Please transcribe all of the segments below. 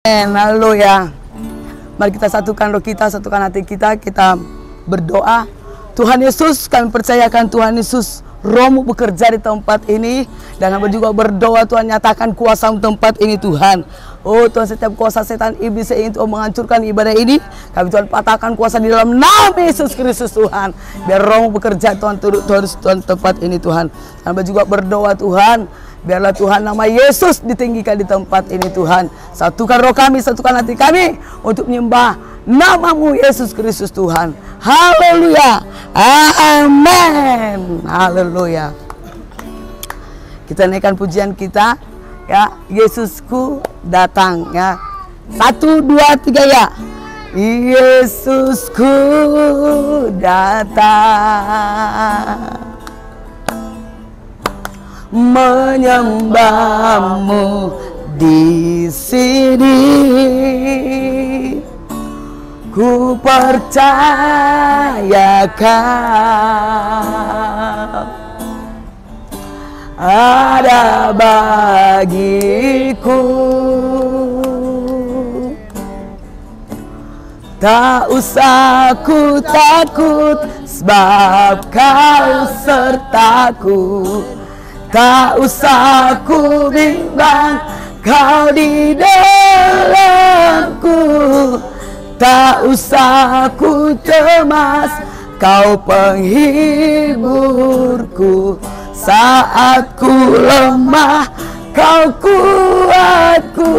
Haleluya. Mari kita satukan roh kita, satukan hati kita, kita berdoa. Tuhan Yesus, kami percayakan Tuhan Yesus, Roh-Mu bekerja di tempat ini. Dan kami juga berdoa Tuhan, nyatakan kuasa tempat ini Tuhan. Oh Tuhan, setiap kuasa setan iblis yang ingin menghancurkan ibadah ini, kami Tuhan patahkan kuasa di dalam nama Yesus Kristus Tuhan. Biar Roh-Mu bekerja Tuhan, Tuhan tempat ini Tuhan. Kami juga berdoa Tuhan, biarlah Tuhan nama Yesus ditinggikan di tempat ini Tuhan. Satukan roh kami, satukan hati kami untuk menyembah nama-Mu Yesus Kristus Tuhan. Haleluya. Amin. Haleluya. Kita naikkan pujian kita ya, Yesusku datang ya. 1, 2, 3 ya. Yesusku datang menyembah-Mu di sini. Ku percayakan ada bagiku. Tak usah ku takut, sebab Kau sertaku. Tak usah ku bimbang, Kau di dalamku. Tak usah ku cemas, Kau penghiburku. Saat ku lemah, Kau kuatku.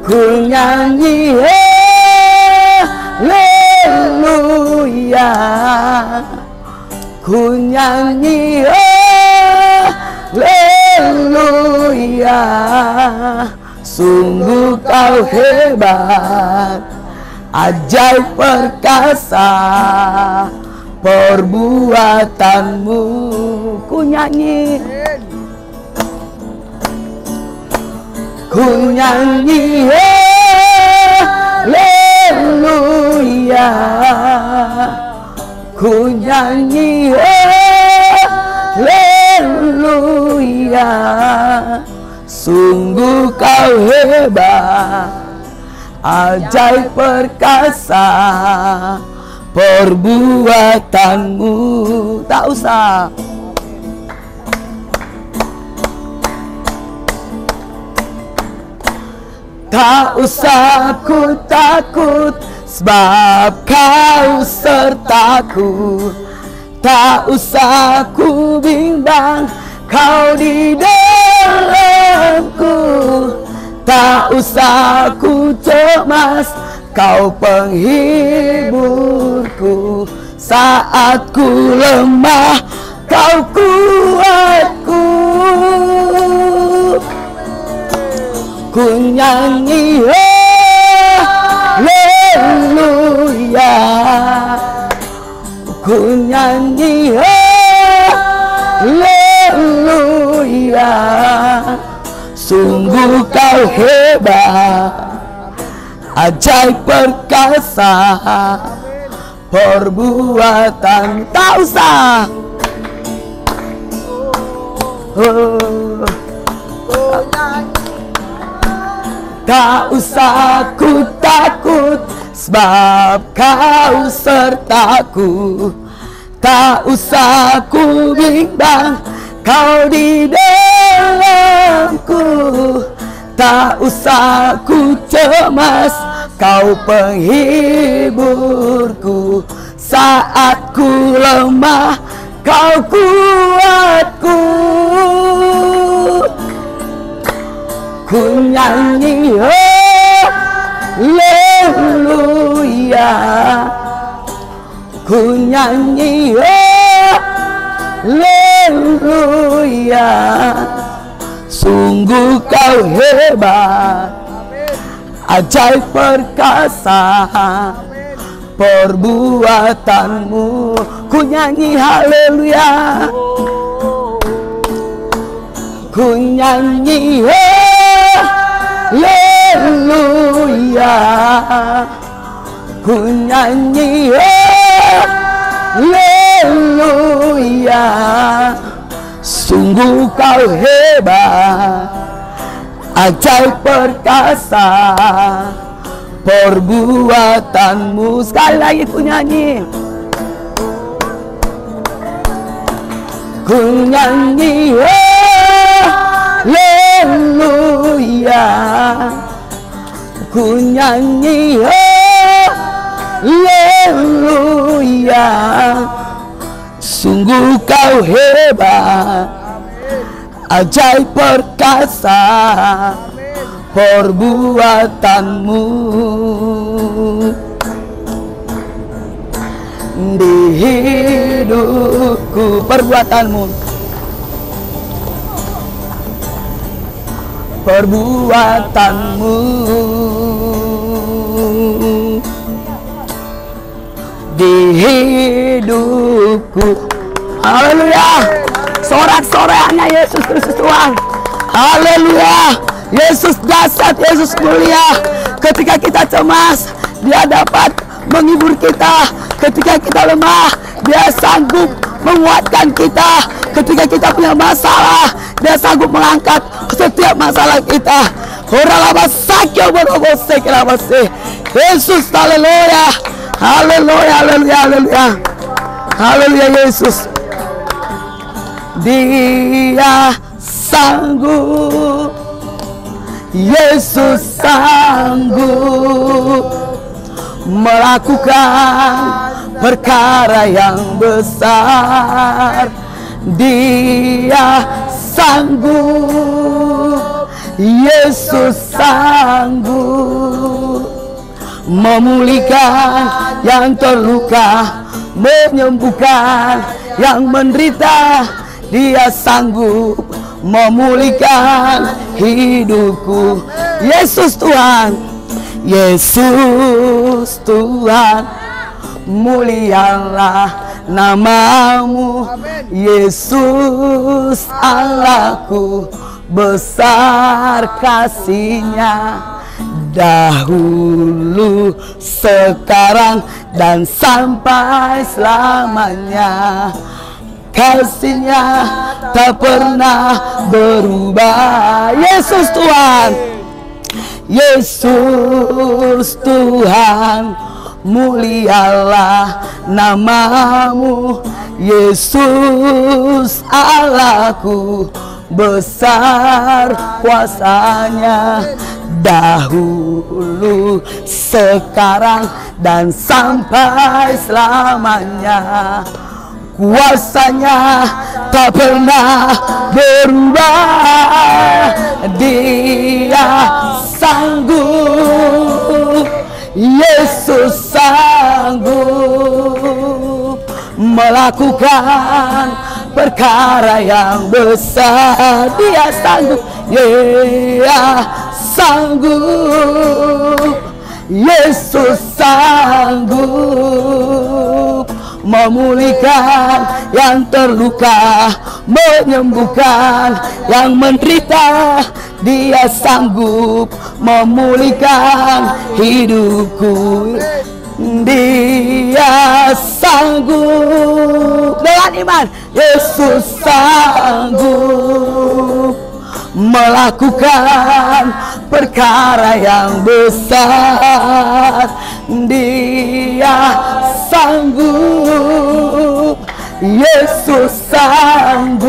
Ku nyanyi haleluya, ku nyanyi haleluya. Sungguh Kau hebat, ajaib perkasa perbuatanmu. Ku nyanyi, ku nyanyi haleluya, ku nyanyi haleluya. Sungguh Kau hebat, ajaib perkasa perbuatanmu. Tak usah, tak usah ku takut, sebab Kau sertaku. Tak usah ku bimbang, Kau di dalamku. Tak usah ku cemas, Kau penghiburku. Saat ku lemah, Kau kuatku. Ku nyanyi haleluya, ku nyanyi haleluya. Sungguh Kau hebat, ajaib perkasa perbuatan. Tak usah tak usah ku takut, sebab Kau sertaku. Tak usah ku bimbang, Kau di dalamku. Tak usah ku cemas, Kau penghiburku. Saat ku lemah, Kau kuatku. Ku nyanyi haleluya, ku nyanyi haleluya. Sungguh Kau hebat, ajaib perkasa perbuatanmu. Ku nyanyi haleluya, ku nyanyi haleluya, ku nyanyi haleluya. Sungguh Kau hebat, ajaib perkasa perbuatanmu. Sekali lagi ku nyanyi, ku nyanyi haleluya, ku nyanyi haleluya. Sungguh kau hebat, ajaib perkasa perbuatanmu. Di hidupku perbuatanmu, perbuatanmu. Di hidupku. Haleluya. Sorak-soraknya Yesus Kristus Tuhan. Haleluya. Yesus dahsyat, Yesus mulia. Ketika kita cemas, Dia dapat menghibur kita. Ketika kita lemah, Dia sanggup menguatkan kita. Ketika kita punya masalah, Dia sanggup mengangkat setiap masalah kita. Yesus, haleluya. Haleluya, haleluya, haleluya. Haleluya Yesus. Dia sanggup, Yesus sanggup melakukan perkara yang besar. Dia sanggup, Yesus sanggup memulihkan yang terluka, menyembuhkan yang menderita. Dia sanggup memulihkan hidupku. Yesus Tuhan, Yesus Tuhan, mulialah namamu. Yesus Allahku, besar kasih-Nya, dahulu, sekarang, dan sampai selamanya. Kasih-Nya tak pernah berubah. Yesus Tuhan, Yesus Tuhan, mulialah namamu. Yesus Allahku, besar kuasa-Nya, dahulu, sekarang, dan sampai selamanya. Kuasa-Nya tak pernah berubah. Dia sanggup, Yesus sanggup melakukan perkara yang besar. Dia sanggup, Dia sanggup, Yesus sanggup memulihkan yang terluka, menyembuhkan yang menderita. Dia sanggup memulihkan hidupku. Dia sanggup dengan iman. Yesus sanggup melakukan perkara yang besar. Dia sanggup, Yesus sanggup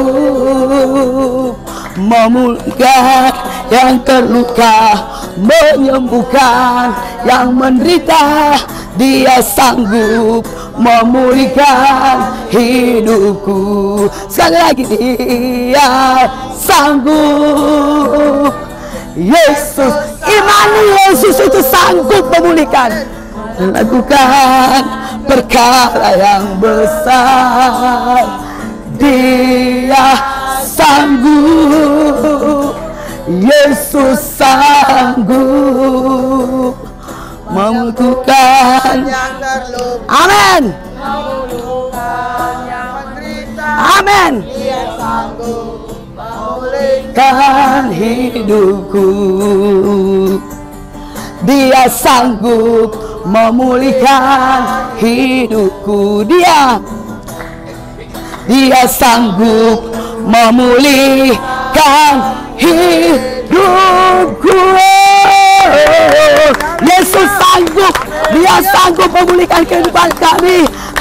memulihkan yang terluka, menyembuhkan yang menderita. Dia sanggup memulihkan hidupku. Sekali lagi, Dia sanggup. Yesus, imani Yesus itu sanggup memulihkan, lakukan perkara yang besar. Dia sanggup, Yesus sanggup memulihkan yang terluka. Amin. Amin. Dia sanggup memulihkan hidupku. Dia sanggup memulihkan hidupku. Dia sanggup memulihkan hidupku.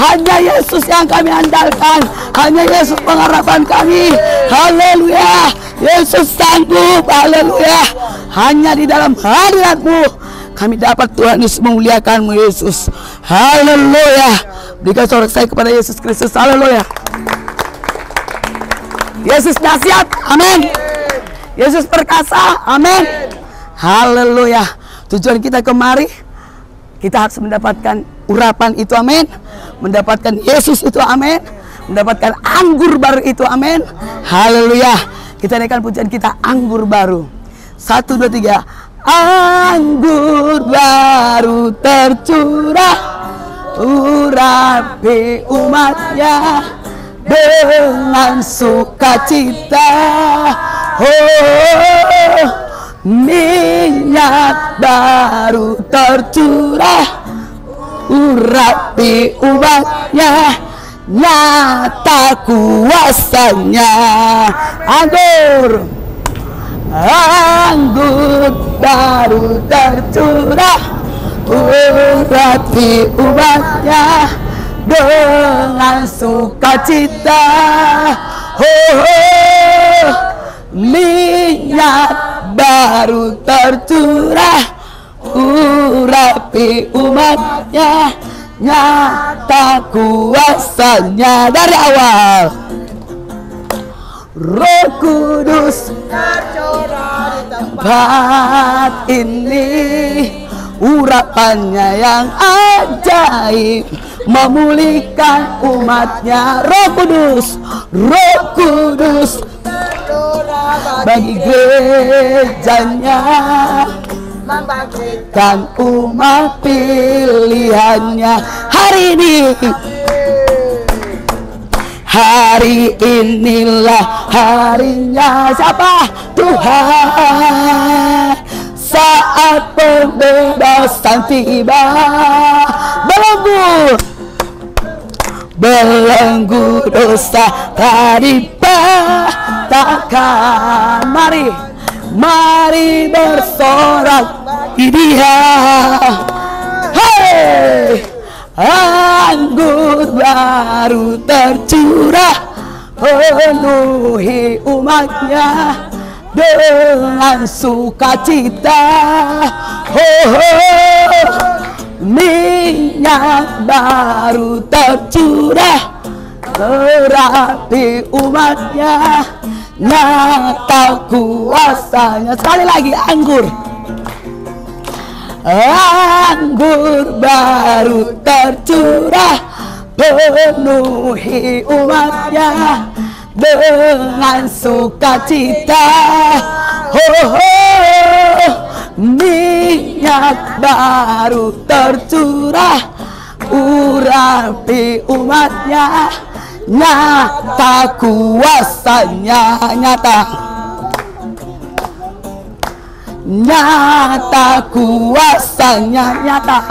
Hanya Yesus yang kami andalkan, hanya Yesus pengharapan kami. Haleluya, Yesus sanggup. Haleluya, hanya di dalam hadirat-Mu kami dapat Tuhan Yesus memuliakan-Mu Yesus. Haleluya, berikan sorak saya kepada Yesus Kristus. Haleluya. Yesus dahsyat, amin. Yesus perkasa, amin. Haleluya. Tujuan kita kemari, kita harus mendapatkan urapan itu, amin. Mendapatkan Yesus itu, amin. Mendapatkan anggur baru itu, amin. Haleluya. Kita naikkan pujian kita, anggur baru. 1, 2, 3. Anggur baru tercurah, urapi umatnya dengan sukacita. Oh, minyak baru tercurah, urapi umatnya, nyata kuasanya. Anggur baru tercurah, urapi umatnya dengan sukacita. Oh, minyak baru tercurah, urapi umatnya, nyata kuasanya. Dari awal Roh Kudus tercurah di tempat ini, urapannya yang ajaib memulihkan umatnya. Roh Kudus bagi gerejanya, membangkitkan umat pilihannya. Hari inilah harinya siapa? Tuhan. Saat pembebasan tiba, belenggu dosa tadi patahkan. Mari bersorak di Dia. Hey, anggur baru tercurah, penuhi umatnya dengan sukacita. Minyak baru tercurah, urapi umatnya, nyata kuasanya. Sekali lagi, anggur baru tercurah, penuhi umatnya dengan sukacita. Minyak baru tercurah, urapi umatnya, nyata kuasanya. Nyata kuasanya, nyata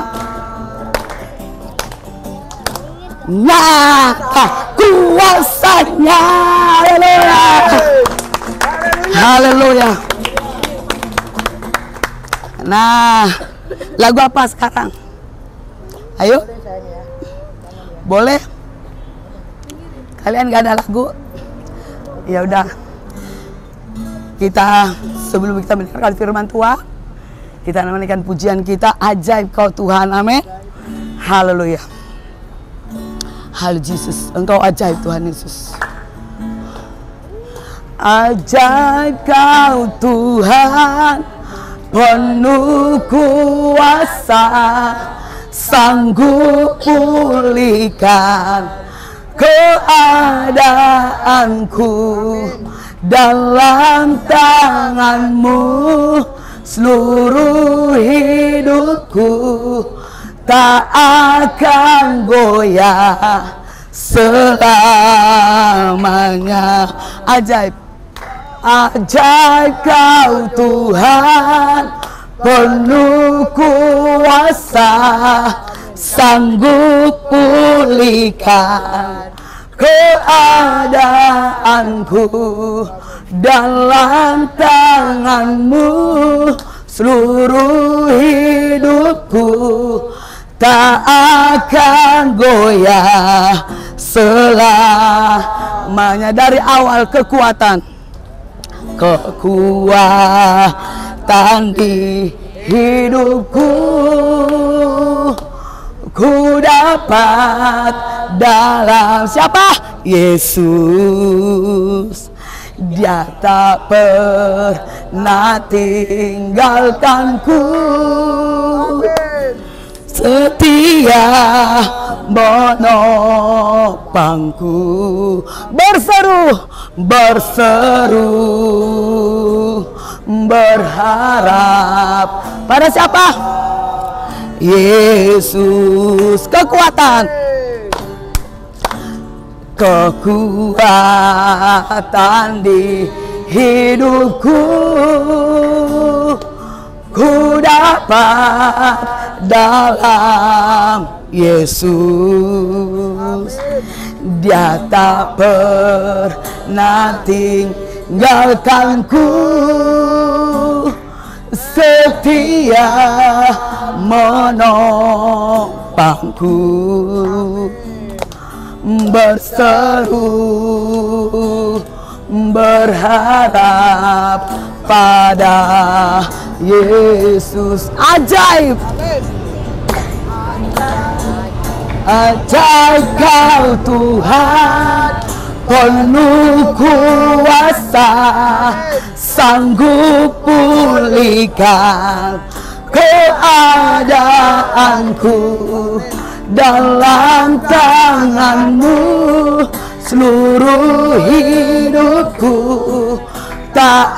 kuasanya. Haleluya. Nah, lagu apa sekarang? Ayo, boleh? Kalian gak ada lagu? Ya udah, kita sebelum kita mendengarkan firman Tuhan, kita menaikkan pujian kita, ajaib Kau Tuhan, amin. Haleluya. Haleluya Yesus, Engkau ajaib Tuhan Yesus. Ajaib Kau Tuhan, penuh kuasa, sanggup pulihkan keadaanku. Dalam tangan-Mu seluruh hidupku tak akan goyah selamanya. Ajaib Kau Tuhan, penuh kuasa, sanggup pulihkan keadaanku. Dalam tangan-Mu seluruh hidupku tak akan goyah selamanya. Dari awal kekuatan di hidupku, ku dapat dalam siapa? Yesus. Dia tak pernah tinggalkanku, setia menopangku. Berseru berharap pada siapa? Yesus. Kekuatan di hidupku, ku dapat dalam Yesus. Dia tak pernah tinggalkanku, setia menopangku. Berseru berharap pada Yesus. Ajaib, ajaib Kau Tuhan, penuh kuasa, sanggup pulihkan keadaanku. Dalam tangan-Mu seluruh hidupku, tak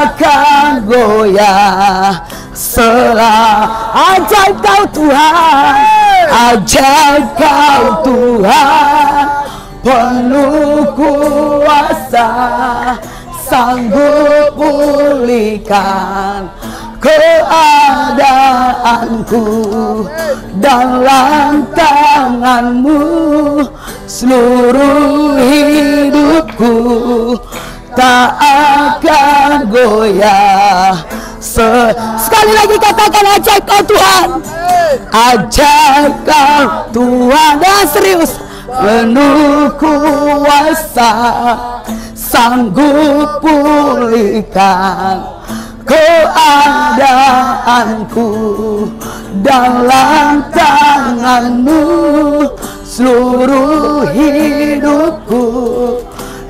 akan goyah ajaib Kau Tuhan, ajaib Kau Tuhan, penuh kuasa, sanggup pulihkan keadaanku. Dalam tangan-Mu seluruh hidupku, tak akan goyah. Sekali lagi katakan, ajaib Kau Tuhan, ajaib Kau Tuhan. Dan serius, penuh kuasa, sanggup pulihkan keadaanku. Dalam tangan-Mu seluruh hidupku,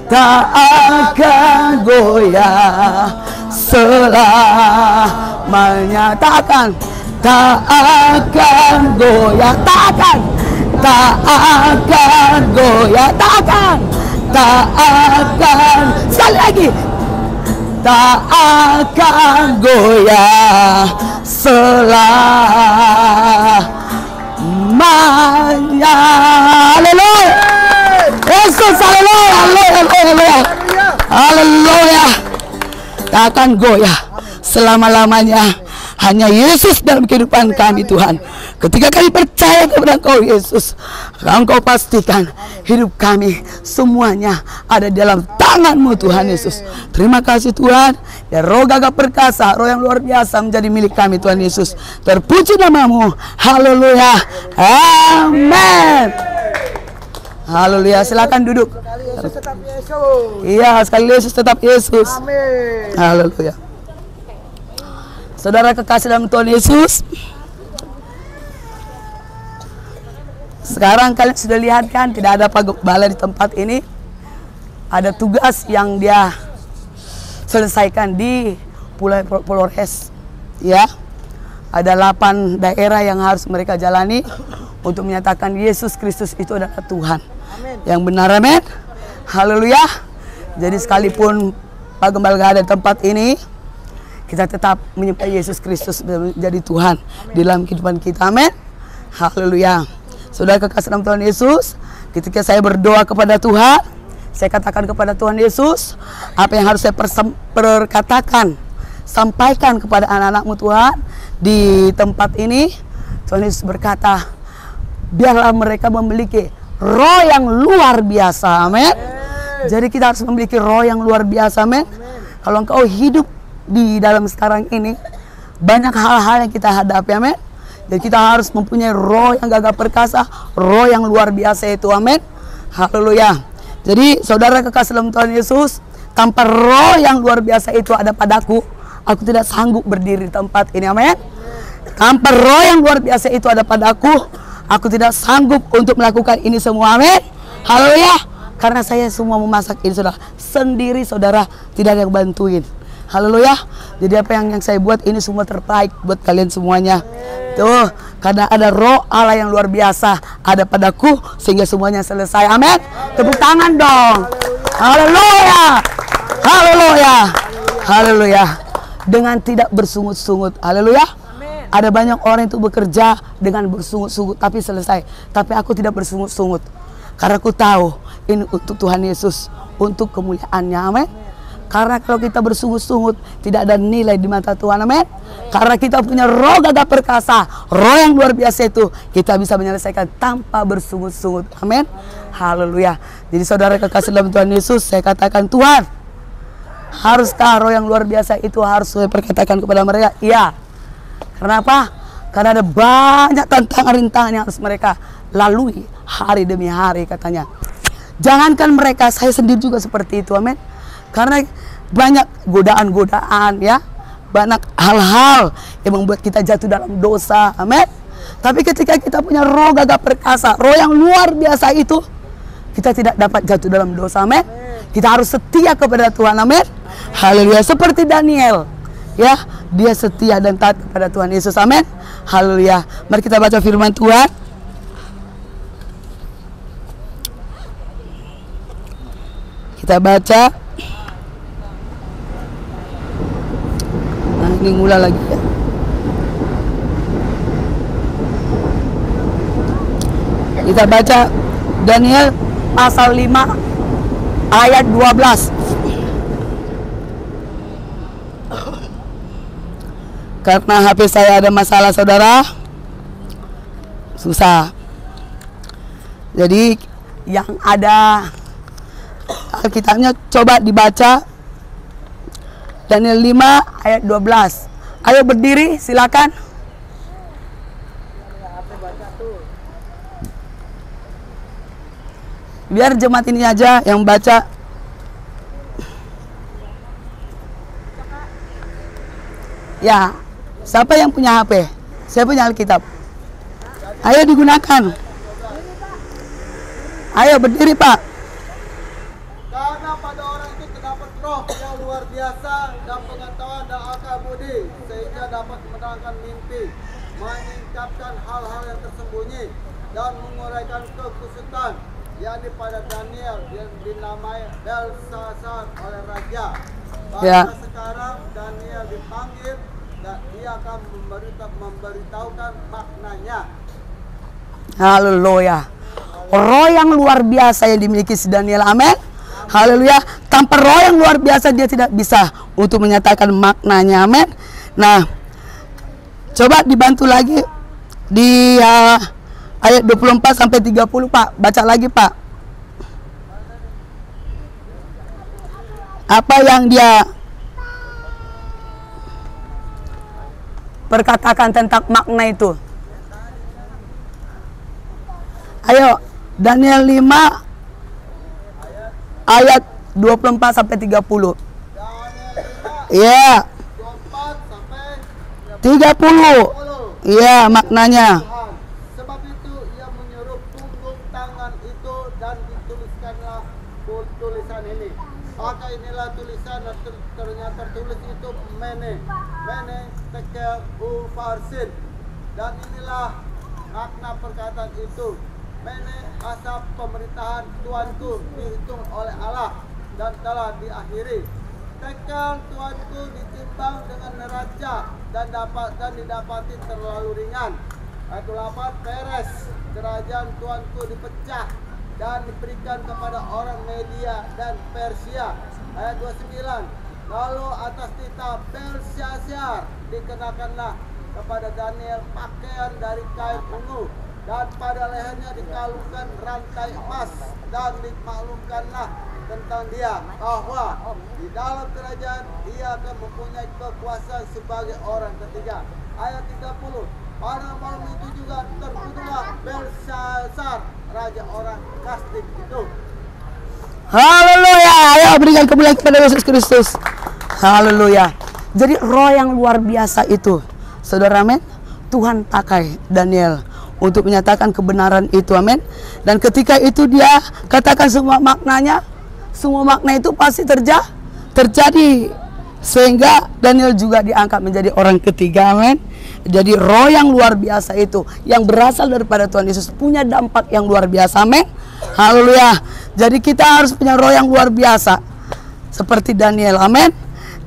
tak akan goyah selamanya. Tak akan goyah, tak akan goyah, tak akan. Sekali lagi, tak akan goyah selamanya. Haleluya, Yesus, haleluya, haleluya, haleluya. Tak akan goyah selama-lamanya. Hanya Yesus dalam kehidupan kami, Tuhan. Ketika kami percaya kepada Engkau, Yesus, Engkau pastikan hidup kami semuanya ada dalam tangan-Mu, Tuhan Yesus. Terima kasih Tuhan. Ya, roh gagah perkasa, roh yang luar biasa menjadi milik kami, Tuhan Yesus. Terpuji nama-Mu. Haleluya. Amin. Haleluya. Silakan duduk. Yesus tetap Yesus. Iya, sekali Yesus tetap Yesus. Amin. Haleluya. Saudara kekasih dalam Tuhan Yesus, sekarang kalian sudah lihat kan, tidak ada Pak Gembala di tempat ini. Ada tugas yang dia selesaikan di Polres, ya. Ada 8 daerah yang harus mereka jalani untuk menyatakan Yesus Kristus itu adalah Tuhan. Amin. Yang benar, amin. Haleluya. Jadi sekalipun Pak Gembala gak ada di tempat ini, kita tetap menyembah Yesus Kristus menjadi Tuhan di dalam kehidupan kita, amin. Haleluya. Saudara kekasih dalam Tuhan Yesus, ketika saya berdoa kepada Tuhan, saya katakan kepada Tuhan Yesus, apa yang harus saya perkatakan, sampaikan kepada anak-anak-Mu Tuhan di tempat ini. Tuhan Yesus berkata, biarlah mereka memiliki roh yang luar biasa, amin. Jadi kita harus memiliki roh yang luar biasa, amin. Kalau engkau hidup di dalam sekarang ini, banyak hal-hal yang kita hadapi, amin. Dan kita harus mempunyai roh yang gagah perkasa, roh yang luar biasa itu. Amin. Haleluya. Jadi saudara kekasih dalam Tuhan Yesus, tanpa roh yang luar biasa itu ada padaku, aku tidak sanggup berdiri di tempat ini. Amin. Tanpa roh yang luar biasa itu ada padaku, aku tidak sanggup untuk melakukan ini semua. Amin. Haleluya. Karena saya semua memasak ini saudara sendiri, saudara, tidak ada yang bantuin. Haleluya. Jadi apa yang saya buat ini semua terbaik buat kalian semuanya. Tuh, karena ada roh Allah yang luar biasa ada padaku sehingga semuanya selesai. Amin. Tepuk tangan dong. Haleluya. Haleluya. Haleluya. Dengan tidak bersungut-sungut. Haleluya. Ada banyak orang itu bekerja dengan bersungut-sungut tapi selesai. Tapi aku tidak bersungut-sungut. Karena aku tahu ini untuk Tuhan Yesus, untuk kemuliaannya. Amin. Karena kalau kita bersungut-sungut tidak ada nilai di mata Tuhan. Amin. Karena kita punya roh gagah perkasa, roh yang luar biasa itu, kita bisa menyelesaikan tanpa bersungut-sungut. Amin. Haleluya. Jadi saudara kekasih dalam Tuhan Yesus, saya katakan, Tuhan, haruskah roh yang luar biasa itu harus saya perkatakan kepada mereka? Iya. Kenapa? Karena ada banyak tantangan-rintangan yang harus mereka lalui hari demi hari katanya. Jangankan mereka, saya sendiri juga seperti itu. Amin. Karena banyak godaan-godaan ya, banyak hal-hal yang membuat kita jatuh dalam dosa. Amin. Tapi ketika kita punya roh gagah perkasa, roh yang luar biasa itu, kita tidak dapat jatuh dalam dosa. Amin. Kita harus setia kepada Tuhan. Amin. Haleluya. Seperti Daniel ya, dia setia dan taat kepada Tuhan Yesus. Amin. Haleluya. Mari kita baca firman Tuhan. Kita baca. Nah, ini mulai lagi ya. Kita baca Daniel pasal 5 ayat 12. Karena HP saya ada masalah saudara, susah. Jadi yang ada Alkitabnya coba dibaca Daniel 5 ayat 12. Ayo berdiri silakan. Biar jemaat ini aja yang baca. Ya, siapa yang punya HP? Saya punya Alkitab. Ayo digunakan. Ayo berdiri Pak. Karena pada orang itu terdapat roh yang luar biasa dan pengetahuan dan akal budi, sehingga dapat menerangkan mimpi, menyingkapkan hal-hal yang tersembunyi, dan menguraikan kekusutan, yakni pada Daniel yang dinamai Belsasar oleh raja. Pada sekarang Daniel dipanggil dan dia akan memberitahukan maknanya. Haleluya. Roh yang luar biasa yang dimiliki si Daniel. Amin. Haleluya. Tanpa roh yang luar biasa dia tidak bisa untuk menyatakan maknanya. Amin. Nah, coba dibantu lagi di ayat 24 sampai 30 Pak. Baca lagi Pak. Apa yang dia perkatakan tentang makna itu? Ayo, Daniel 5 ayat 24 sampai 30. Iya. 30. Iya, maknanya. Sebab itu ia menyuruh punggung tangan itu dan dituliskanlah tulisan ini. Maka inilah tulisan dan ternyata tertulis itu Mene Tekel Upharsin. Dan inilah makna perkataan itu. Mene asap pemerintahan Tuanku dihitung oleh Allah dan telah diakhiri. Tekel Tuanku ditimbang dengan neraca dan didapati terlalu ringan. Ayat 8, Peres kerajaan Tuanku dipecah dan diberikan kepada orang Media dan Persia. Ayat 29, lalu atas titah Belsasar dikenakanlah kepada Daniel pakaian dari kain ungu, dan pada lehernya dikalungkan rantai emas, dan dimaklumkanlah tentang dia bahwa di dalam kerajaan dia akan mempunyai kekuasaan sebagai orang ketiga. Ayat 30, Pada malam itu juga terbunuhlah Belshazzar, raja orang Kasdim itu. Haleluya. Ayo berikan kemuliaan kepada Yesus Kristus. Haleluya. Jadi roh yang luar biasa itu, saudara, amin, Tuhan pakai Daniel untuk menyatakan kebenaran itu, amin. Dan ketika itu dia katakan semua maknanya, semua makna itu pasti terjadi. Sehingga Daniel juga diangkat menjadi orang ketiga, amin. Jadi roh yang luar biasa itu, yang berasal daripada Tuhan Yesus, punya dampak yang luar biasa, amin. Haleluya. Jadi kita harus punya roh yang luar biasa seperti Daniel, amin.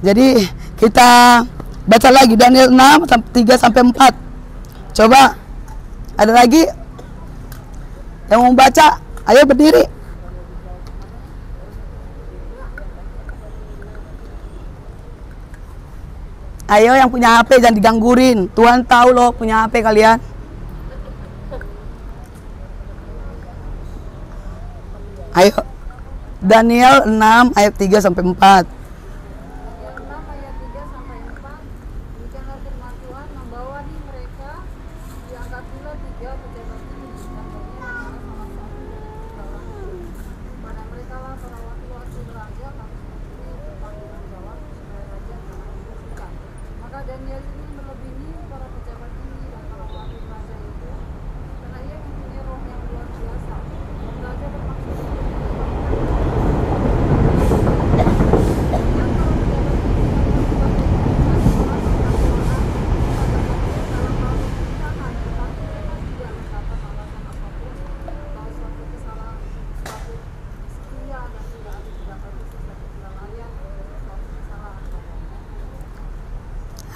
Jadi kita baca lagi Daniel 6 3-4. Coba ada lagi yang mau baca? Ayo berdiri. Ayo yang punya HP jangan digangguin. Tuhan tahu loh punya HP kalian. Ayo. Daniel 6 ayat 3-4. Daniel ini melebihi para pejabat tinggi dan para wakil raja itu, karena ia mempunyai roh yang luar biasa. Dan raja bermaksud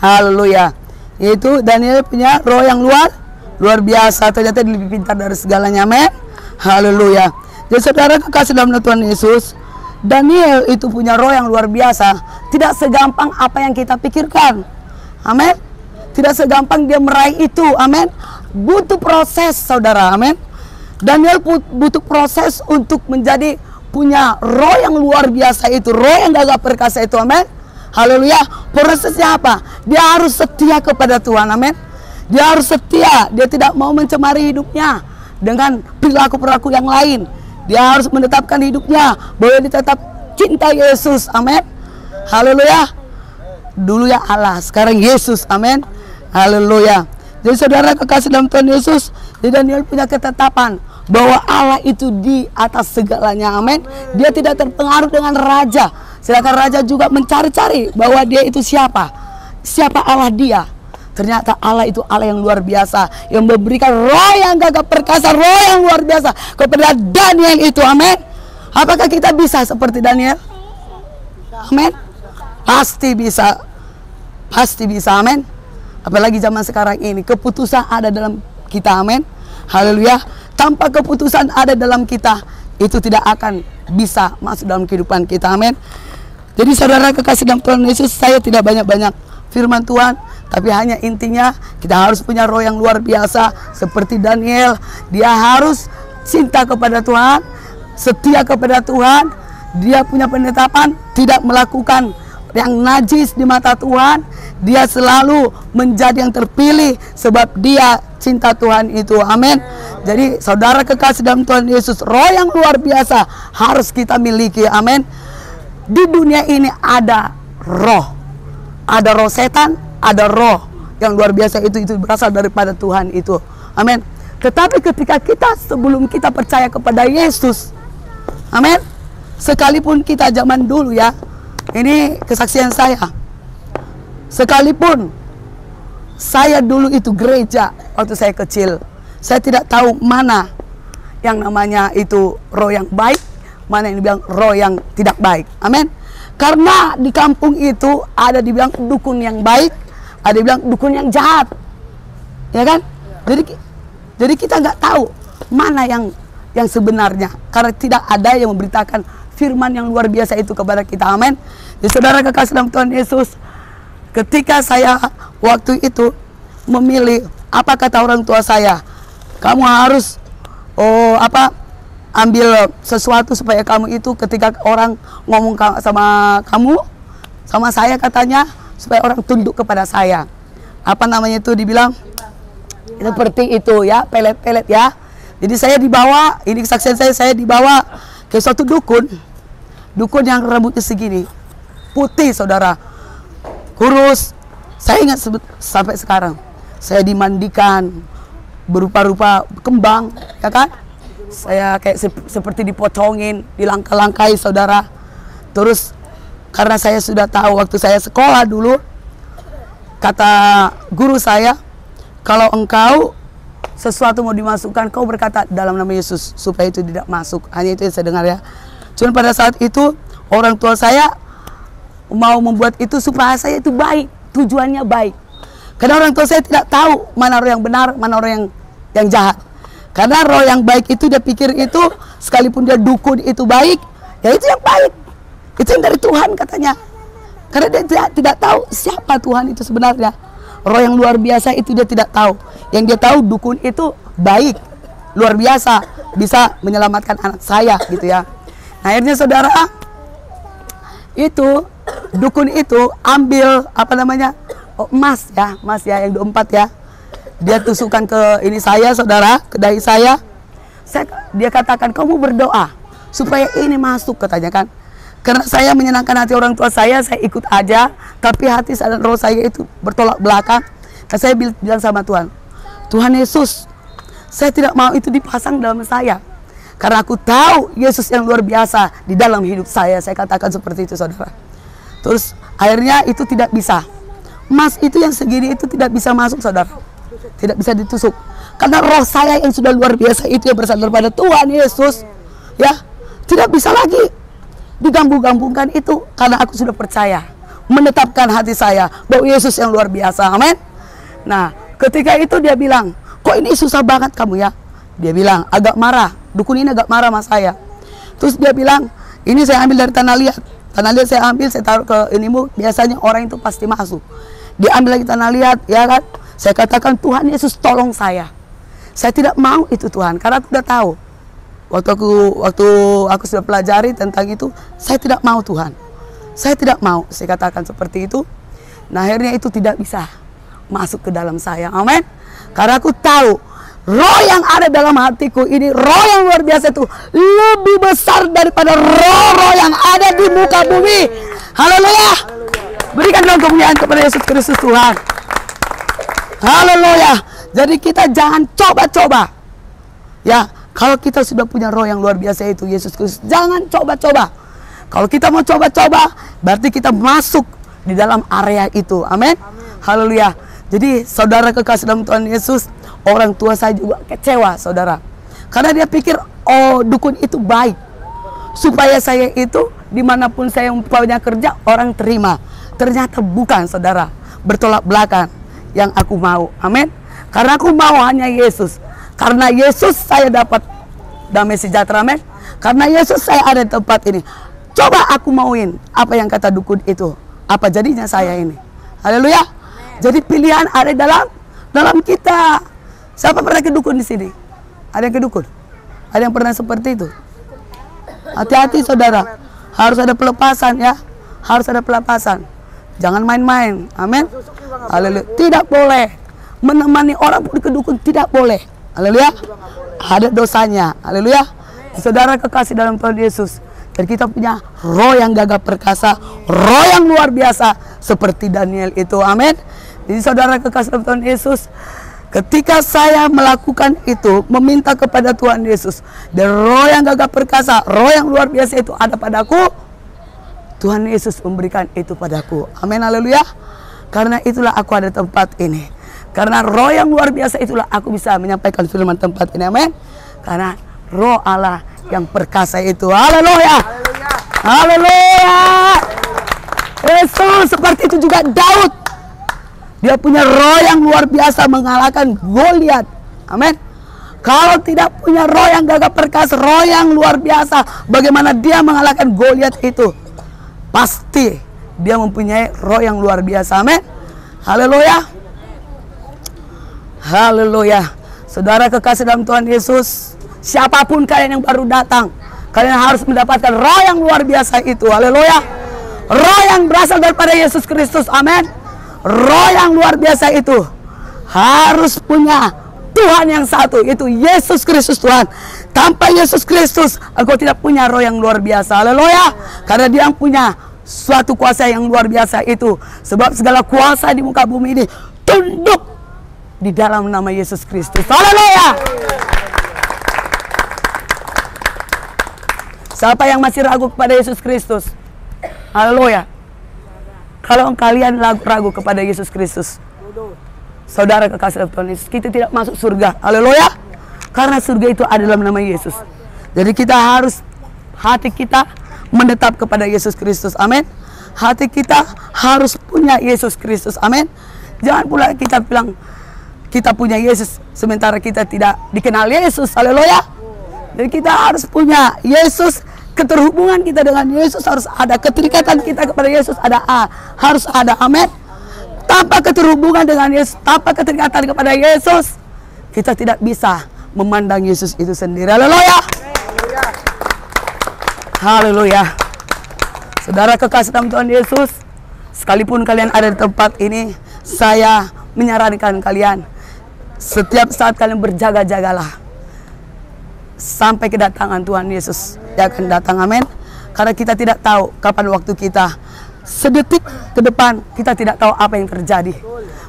Haleluya. Yaitu Daniel punya roh yang luar biasa. Ternyata dia lebih pintar dari segalanya, amin. Haleluya. Jadi saudara kekasih dalam Tuhan Yesus, Daniel itu punya roh yang luar biasa. Tidak segampang apa yang kita pikirkan, amin. Tidak segampang dia meraih itu, amin. Butuh proses, saudara, amin. Daniel butuh proses untuk menjadi punya roh yang luar biasa itu, roh yang gagah perkasa itu, amin. Haleluya. Prosesnya apa? Dia harus setia kepada Tuhan, amin. Dia harus setia. Dia tidak mau mencemari hidupnya dengan perilaku-perilaku yang lain. Dia harus menetapkan hidupnya bahwa dia tetap cinta Yesus, amin. Haleluya. Dulu ya Allah, sekarang Yesus, amin. Haleluya. Jadi saudara kekasih dalam Tuhan Yesus, Daniel punya ketetapan bahwa Allah itu di atas segalanya, amin. Dia tidak terpengaruh dengan raja. Sedangkan raja juga mencari-cari bahwa dia itu siapa Allah dia. Ternyata Allah itu Allah yang luar biasa, yang memberikan roh yang gagah perkasa, roh yang luar biasa kepada Daniel itu, amin. Apakah kita bisa seperti Daniel? Amin. Pasti bisa, amin. Apalagi zaman sekarang ini, keputusan ada dalam kita, amin. Haleluya. Tanpa keputusan ada dalam kita, itu tidak akan bisa masuk dalam kehidupan kita, amin. Jadi saudara kekasih dalam Tuhan Yesus, saya tidak banyak-banyak firman Tuhan, tapi hanya intinya kita harus punya roh yang luar biasa seperti Daniel. Dia harus cinta kepada Tuhan, setia kepada Tuhan. Dia punya penetapan tidak melakukan yang najis di mata Tuhan. Dia selalu menjadi yang terpilih sebab dia cinta Tuhan itu, amin. Jadi saudara kekasih dalam Tuhan Yesus, roh yang luar biasa harus kita miliki, amin. Di dunia ini ada roh setan, ada roh yang luar biasa itu berasal daripada Tuhan itu, amin. Tetapi ketika kita sebelum kita percaya kepada Yesus, amin, sekalipun kita zaman dulu ya, ini kesaksian saya, sekalipun saya dulu itu gereja waktu saya kecil, saya tidak tahu mana yang namanya itu roh yang baik, mana yang dibilang roh yang tidak baik, amin. Karena di kampung itu ada dibilang dukun yang baik, ada dibilang dukun yang jahat, ya kan? Jadi kita nggak tahu mana yang sebenarnya, karena tidak ada yang memberitakan firman yang luar biasa itu kepada kita, amin. Jadi saudara kekasih dalam Tuhan Yesus, ketika saya waktu itu memilih, apa kata orang tua saya, kamu harus ambil sesuatu supaya kamu itu ketika orang ngomong sama kamu, sama saya katanya, supaya orang tunduk kepada saya. Apa namanya itu dibilang? Seperti itu ya, pelet-pelet ya. Jadi saya dibawa, ini kesaksian saya dibawa ke suatu dukun. Dukun yang rambutnya segini, putih saudara, kurus. Saya ingat sampai sekarang. Saya dimandikan berupa-rupa kembang, ya kan? Saya kayak seperti dipocongin, dilangkah-langkai saudara. Terus karena saya sudah tahu waktu saya sekolah dulu, kata guru saya, kalau engkau sesuatu mau dimasukkan, kau berkata dalam nama Yesus supaya itu tidak masuk. Hanya itu yang saya dengar ya. Cuman pada saat itu orang tua saya mau membuat itu supaya saya itu baik, tujuannya baik. Karena orang tua saya tidak tahu mana roh yang benar, mana roh yang jahat. Karena roh yang baik itu dia pikir itu sekalipun dia dukun itu baik, ya itu yang baik. Itu yang dari Tuhan katanya. Karena dia tidak tahu siapa Tuhan itu sebenarnya. Roh yang luar biasa itu dia tidak tahu. Yang dia tahu dukun itu baik, luar biasa, bisa menyelamatkan anak saya gitu ya. Nah, akhirnya saudara, itu dukun itu ambil apa namanya, emas ya yang 24 ya. Dia tusukkan ke ini saya saudara, ke dahi saya. Dia katakan kamu berdoa supaya ini masuk katanya kan. Karena saya menyenangkan hati orang tua saya ikut aja. Tapi hati dan roh saya itu bertolak belakang. Dan saya bilang sama Tuhan, Tuhan Yesus, saya tidak mau itu dipasang dalam saya. Karena aku tahu Yesus yang luar biasa di dalam hidup saya. Saya katakan seperti itu saudara. Terus akhirnya itu tidak bisa. Emas itu yang segini itu tidak bisa masuk saudara. Tidak bisa ditusuk. Karena roh saya yang sudah luar biasa itu yang bersandar pada Tuhan Yesus. Ya, tidak bisa lagi digambung-gambungkan itu. Karena aku sudah percaya. Menetapkan hati saya bahwa Yesus yang luar biasa. Amin. Nah, ketika itu dia bilang, kok ini susah banget kamu ya? Dia bilang, agak marah. Dukun ini agak marah sama saya. Terus dia bilang, ini saya ambil dari tanah liat. Tanah liat saya ambil, saya taruh ke inimu. Biasanya orang itu pasti masuk. Dia ambil lagi tanah liat, ya kan? Saya katakan, Tuhan Yesus tolong saya. Saya tidak mau itu Tuhan, karena aku udah tahu. Waktu aku sudah pelajari tentang itu, saya tidak mau Tuhan. Saya tidak mau, saya katakan seperti itu. Nah, akhirnya itu tidak bisa masuk ke dalam saya. Amin. Karena aku tahu roh yang ada dalam hatiku ini, roh yang luar biasa itu lebih besar daripada roh-roh yang ada di muka bumi. Haleluya. Berikan dong kemuliaan kepada Yesus Kristus Tuhan. Haleluya. Jadi kita jangan coba-coba. Ya, kalau kita sudah punya roh yang luar biasa itu Yesus Kristus, jangan coba-coba. Kalau kita mau coba-coba, berarti kita masuk di dalam area itu. Amin. Haleluya. Jadi saudara kekasih dalam Tuhan Yesus, orang tua saya juga kecewa saudara. Karena dia pikir, oh dukun itu baik. Supaya saya itu dimanapun saya punya kerja, orang terima. Ternyata bukan saudara. Bertolak belakang yang aku mau. Amin. Karena aku mau hanya Yesus. Karena Yesus saya dapat damai sejahtera. Amin. Karena Yesus saya ada di tempat ini. Coba aku mauin apa yang kata dukun itu. Apa jadinya saya ini. Haleluya. Jadi pilihan ada dalam kita. Siapa pernah ke dukun di sini? Ada yang ke dukun? Ada yang pernah seperti itu? Hati-hati saudara. Harus ada pelepasan ya. Harus ada pelepasan. Jangan main-main. Amin. Haleluya. Tidak boleh menemani orang ke dukun, tidak boleh. Haleluya. Ada dosanya. Haleluya. Saudara kekasih dalam Tuhan Yesus. Dan kita punya roh yang gagah perkasa, roh yang luar biasa seperti Daniel itu. Amin. Jadi saudara kekasih dalam Tuhan Yesus, ketika saya melakukan itu, meminta kepada Tuhan Yesus, dan roh yang gagah perkasa, roh yang luar biasa itu ada padaku, Tuhan Yesus memberikan itu padaku. Amin, haleluya. Karena itulah aku ada di tempat ini. Karena roh yang luar biasa itulah aku bisa menyampaikan firman tempat ini. Amin. Karena roh Allah yang perkasa itu. Haleluya. Haleluya. Yesus seperti itu juga Daud. Dia punya roh yang luar biasa mengalahkan Goliat. Amin. Kalau tidak punya roh yang gagah perkasa, roh yang luar biasa, bagaimana dia mengalahkan Goliat itu? Pasti dia mempunyai roh yang luar biasa. Amin. Haleluya. Haleluya. Saudara kekasih dalam Tuhan Yesus, siapapun kalian yang baru datang, kalian harus mendapatkan roh yang luar biasa itu. Haleluya. Roh yang berasal daripada Yesus Kristus. Amin. Roh yang luar biasa itu harus punya Tuhan yang satu, yaitu Yesus Kristus Tuhan. Tanpa Yesus Kristus, engkau tidak punya roh yang luar biasa. Haleluya. Karena Dia yang punya suatu kuasa yang luar biasa itu. Sebab segala kuasa di muka bumi ini tunduk di dalam nama Yesus Kristus. Haleluya. Siapa yang masih ragu kepada Yesus Kristus? Haleluya. Kalau kalian ragu kepada Yesus Kristus, saudara kekasih Tuhan Yesus, kita tidak masuk surga. Haleluya. Karena surga itu ada dalam nama Yesus. Jadi kita harus, hati kita menetap kepada Yesus Kristus. Amin. Hati kita harus punya Yesus Kristus. Amin. Jangan pula kita bilang kita punya Yesus sementara kita tidak dikenal Yesus. Haleluya. Jadi kita harus punya Yesus. Keterhubungan kita dengan Yesus harus ada. Keterikatan kita kepada Yesus harus ada. Amin. Tanpa keterhubungan dengan Yesus, tanpa keterikatan kepada Yesus, kita tidak bisa memandang Yesus itu sendiri. Haleluya. Haleluya. Saudara kekasih dalam Tuhan Yesus, sekalipun kalian ada di tempat ini, saya menyarankan kalian, setiap saat kalian berjaga-jagalah sampai kedatangan Tuhan Yesus yang akan datang. Amin. Karena kita tidak tahu kapan waktu kita. Sedetik ke depan kita tidak tahu apa yang terjadi.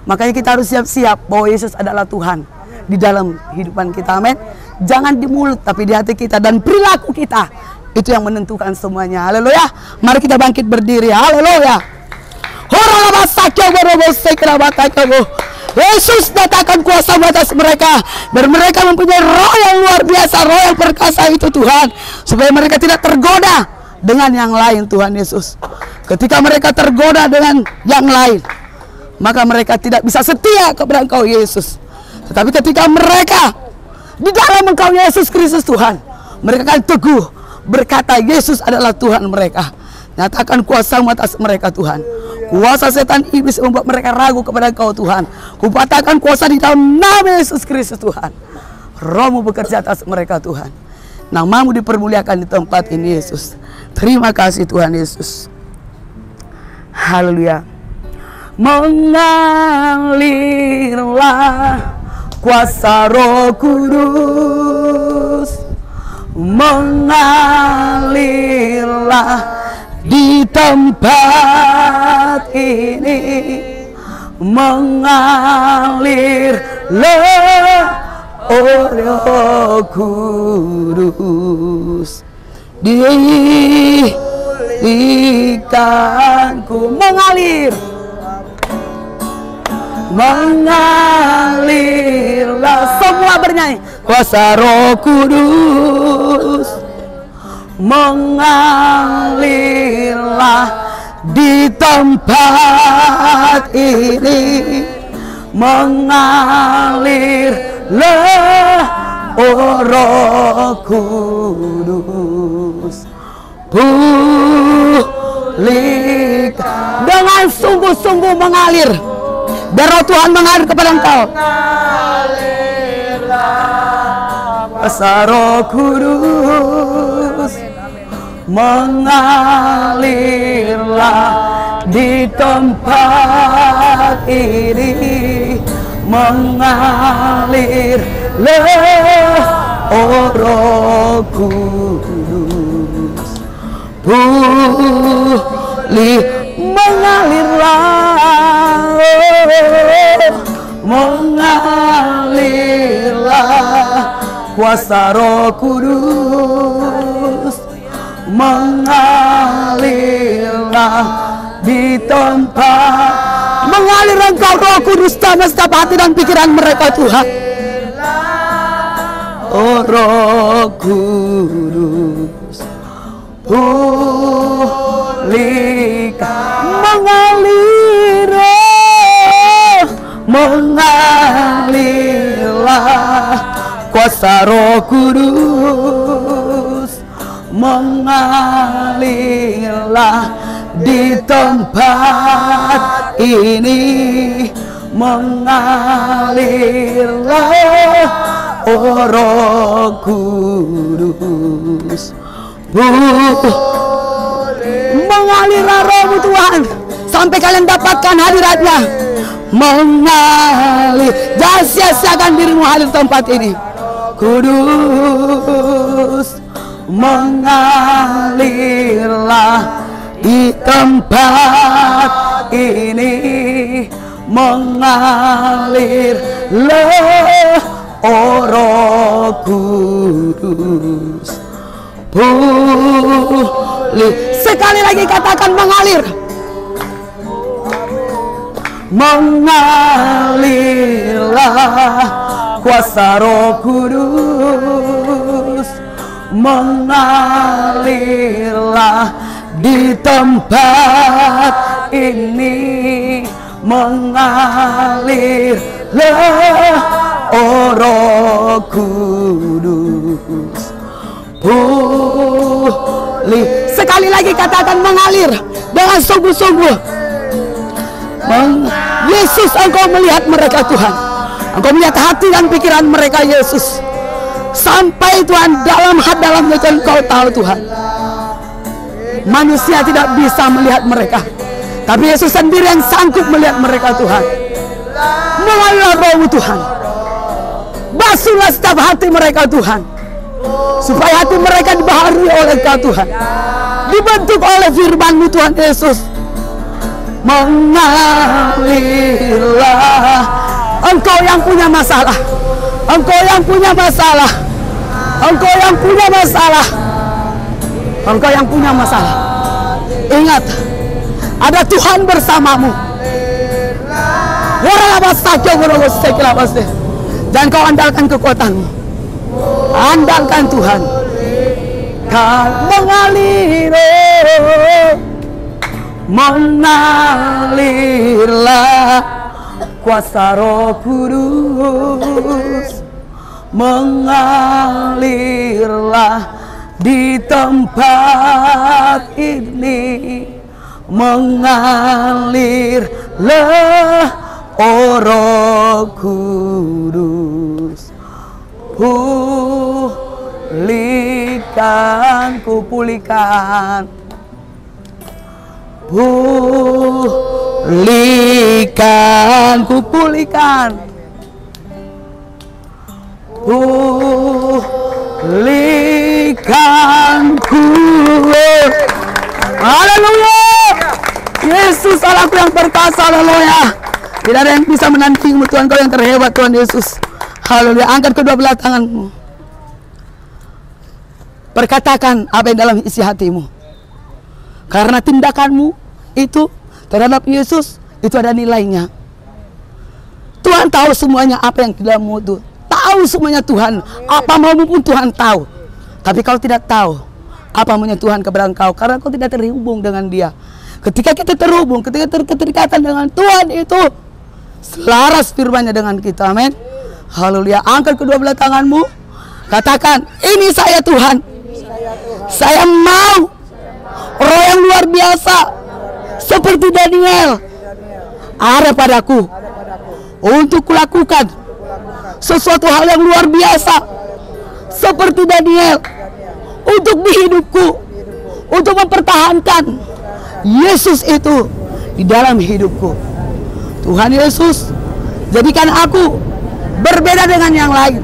Makanya kita harus siap-siap bahwa Yesus adalah Tuhan di dalam kehidupan kita. Amin. Jangan di mulut tapi di hati kita dan perilaku kita. Itu yang menentukan semuanya. Haleluya. Mari kita bangkit berdiri. Haleluya. Yesus datangkan kuasa atas mereka, dan mereka mempunyai roh yang luar biasa, roh yang perkasa itu Tuhan, supaya mereka tidak tergoda dengan yang lain. Tuhan Yesus, ketika mereka tergoda dengan yang lain, maka mereka tidak bisa setia kepada Engkau Yesus. Tetapi ketika mereka di dalam Engkau Yesus Kristus Tuhan, mereka akan teguh berkata Yesus adalah Tuhan mereka. Nyatakan kuasa-Mu atas mereka Tuhan. Kuasa setan iblis membuat mereka ragu kepada Engkau Tuhan. Kupatahkan kuasa di dalam nama Yesus Kristus Tuhan. Roh-Mu bekerja atas mereka Tuhan. Nama-Mu dipermuliakan di tempat ini Yesus. Terima kasih Tuhan Yesus. Haleluya. Mengalirlah kuasa Roh Kudus. Mengalirlah di tempat ini, mengalirlah Roh Kudus di ikanku. Mengalirlah, semua bernyanyi, kuasa Roh Kudus mengalirlah di tempat ini, mengalirlah Roh Kudus. Pulihkan dengan sungguh-sungguh mengalir, biar Roh Tuhan mengalir kepada engkau. Kuasa Roh Kudus mengalirlah di tempat ini, mengalirlah Roh Kudus. Mengalirlah kuasa Roh Kudus, mengalirlah di tempat. Mengalir Engkau Roh Kudus dalam setiap hati dan pikiran mereka Tuhan. Oh Roh Kudus, pulihkan, mengalirlah kuasa Roh Kudus, mengalirlah di tempat ini, mengalirlah Roh Kudus. Mengalirlah Roh-Mu Tuhan sampai kalian dapatkan hadiratnya. Mengalir, jangan sia-siakan dirimu hadir tempat ini. Kudus, mengalirlah di tempat ini, mengalirlah, oh Roh Kudus. Pulih, sekali lagi katakan mengalir. Mengalirlah kuasa Roh Kudus, mengalirlah di tempat ini, mengalirlah, oh Roh Kudus. Pulih, sekali lagi katakan mengalir dengan sungguh-sungguh. Yesus, Engkau melihat mereka Tuhan, Engkau melihat hati dan pikiran mereka Yesus. Sampai Tuhan dalam hati Engkau tahu Tuhan. Manusia tidak bisa melihat mereka, tapi Yesus sendiri yang sanggup melihat mereka Tuhan. Mengalirlah Roh-Mu Tuhan, basuhlah setiap hati mereka Tuhan, supaya hati mereka dibaharui oleh Engkau Tuhan, dibentuk oleh firman-Mu Tuhan Yesus. Mengalirlah, Engkau yang punya masalah, Engkau yang punya masalah, Engkau yang punya masalah, Engkau yang punya masalah. Ingat, ada Tuhan bersamamu. Jangan kau andalkan kekuatanmu, andalkan Tuhan. Kau mengalir, mengalirlah kuasa Roh Kudus, mengalirlah di tempat ini, mengalirlah, oh Roh Kudus. Pulihkan, kupulihkan, pulihkan, kupulihkan, pulihkanku. Haleluya. Yesus Allahku yang perkasa, haleluya. Tidak ada yang bisa menandingimu Tuhan, Kau yang terhebat Tuhan Yesus. Haleluya. Angkat kedua belah tanganmu, perkatakan apa yang dalam isi hatimu. Karena tindakanmu itu terhadap Yesus itu ada nilainya. Tuhan tahu semuanya apa yang dalammu itu. Tahu semuanya Tuhan. Apa maumu pun Tuhan tahu. Tapi kau tidak tahu apa maunya Tuhan kepada engkau, karena kau tidak terhubung dengan Dia. Ketika kita terhubung, ketika terketerikatan dengan Tuhan itu selaras firman-Nya dengan kita. Amin. Haleluya. Angkat kedua belah tanganmu, katakan, ini saya Tuhan. Saya mau Roh yang luar biasa seperti Daniel ada padaku untuk kulakukan sesuatu hal yang luar biasa seperti Daniel untuk di hidupku, untuk mempertahankan Yesus itu di dalam hidupku. Tuhan Yesus, jadikan aku berbeda dengan yang lain,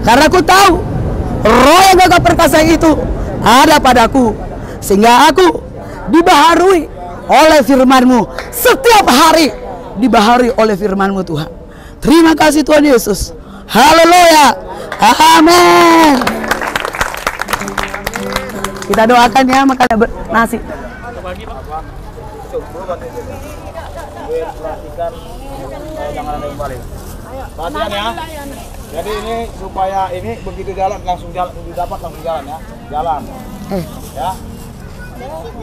karena aku tahu Roh yang gagah perkasa itu ada padaku, sehingga aku dibaharui oleh firman-Mu. Setiap hari dibaharui oleh firman-Mu Tuhan. Terima kasih Tuhan Yesus. Haleluya. Amin. Kita doakan ya, makan nasi. Perhatikan, jangan ada yang balik. Perhatian ya. Jadi ini supaya ini begitu jalan langsung jalan, didapat langsung jalan ya. Jalan. Ya.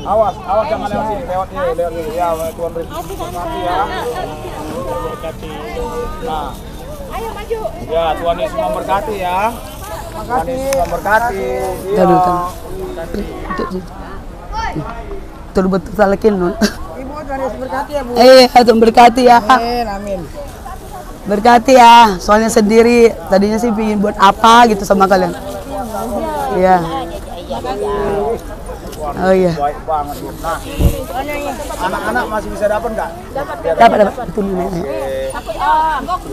Awas jangan lewat sini, lewat ini ya, Tuhan beri berkati ya. Berkati. Nah. Ayo maju. Ya, Tuhan Yesus memberkati ya. Tuhan Yesus memberkati. Iya. Betul salakin non. Ibu, Tuhan Yesus berkati ya, Bu. Tuhan berkati ya. Amin, amin. Berkati ya. Soalnya sendiri tadinya sih pingin buat apa gitu sama kalian. Iya. Oh iya. Baik banget Bu. Nah, anak-anak masih bisa dapat nggak? Dapat itu nih. Oke.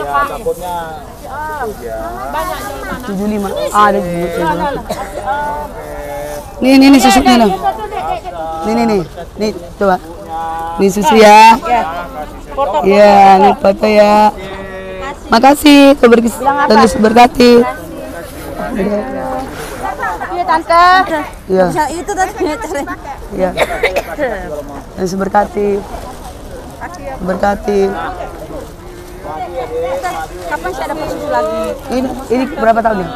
Ya takutnya ya. 75. Ada Bu. Oke. Nih susunya loh. Nih coba. Nih susu ya. Iya, nih foto ya. Makasih, Tuhan Yesus berkati. Iya tante. Iya. Itu tadi cari. Iya. Yesus berkati. Berkati. Kapan saya dapat susu lagi? Ini berapa tahun nih?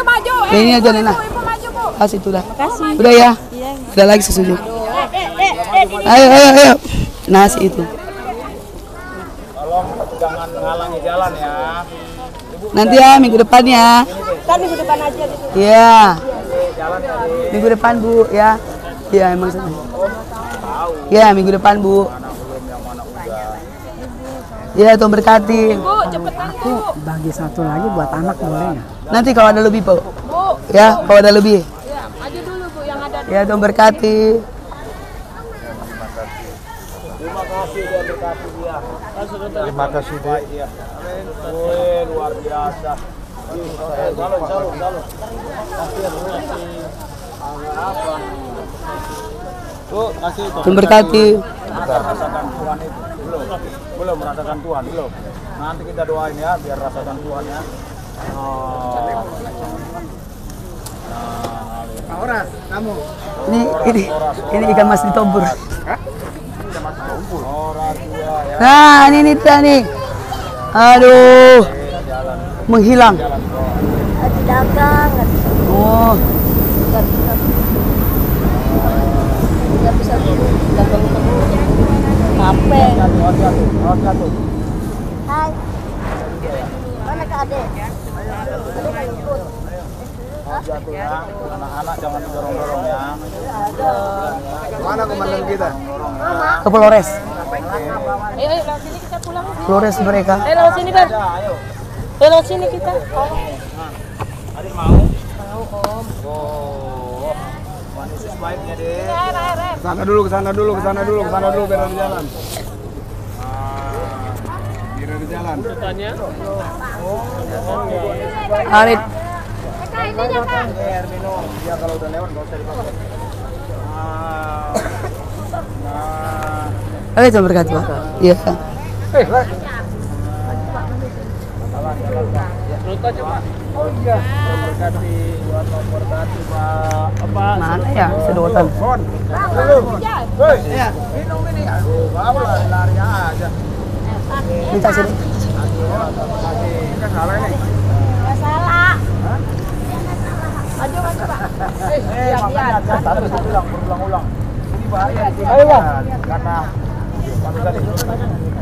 Maju. Ini aja Nena. Ibu maju, Bu. Kasih itu dah. Udah ya. Udah lagi susunya. Ayo. Nasi itu. Tolong jangan menghalangi jalan ya. Nanti ya minggu depan ya. Kan minggu depan aja gitu. Iya. Jalan tadi. Minggu depan Bu ya. Iya emang sedih. Iya minggu depan Bu. Mana belum yang mana udah. Iya Tuhan berkati. Bu, cepetan Bu. Bagi satu lagi buat anak boleh nggak? Nanti kalau ada lebih Bu. Bu. Ya kalau ada lebih. Ya, maju dulu Bu yang ada. Ya Tuhan berkati. Terima kasih dia berkati dia. Terima kasih dia. Wih, luar biasa. Salut. Bu, kasih itu. Tuhan berkati. Rasakan Tuhan itu. Belum merasakan Tuhan, belum. Nanti kita doain ya biar rasakan Tuhan ya. Horas, kamu. Ini ikan mas ditobur. Orang tua ya. Nah ini dia nih. Aduh. Menghilang. Dagang. Oh. Enggak bisa dagang capek. Jatuh. Hai. Mana Kak Ade? Jatuh ya. Anak-anak jangan dorong-dorong ya. Mana komandan kita? Ke Flores. Ayo lewat sini kita pulang. Flores mereka. Ayo lewat sini Ber. Lewat sini kita. Adik mau? Mau Om. Oh. Tuhan Yesus baiknya deh. Kesana dulu biar ada jalan. Biar ada jalan. Arif. Air minum. Dia kalau udah lewat nggak usah dipakai. Nah. Ayo Tuhan berkati Pak. Iya. Oh iya. Berkati, Tuhan memberkati Pak. Apa? Mana ya sedotan? Hei, ya, minum ini. Aduh, bawa lari aja. Minta sini. Enggak salah ini. Enggak salah. Maju Pak. Makanya satu berulang-ulang. Ini bahaya. Ayo Bang. Karena tadi.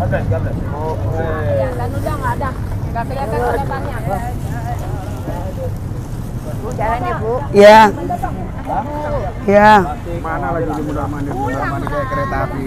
Gandes. Oke. Dan udah enggak ada. Enggak kelihatan depannya. Jalannya Bu. Iya. Iya. Mana lagi di mundar-mandir kayak kereta api.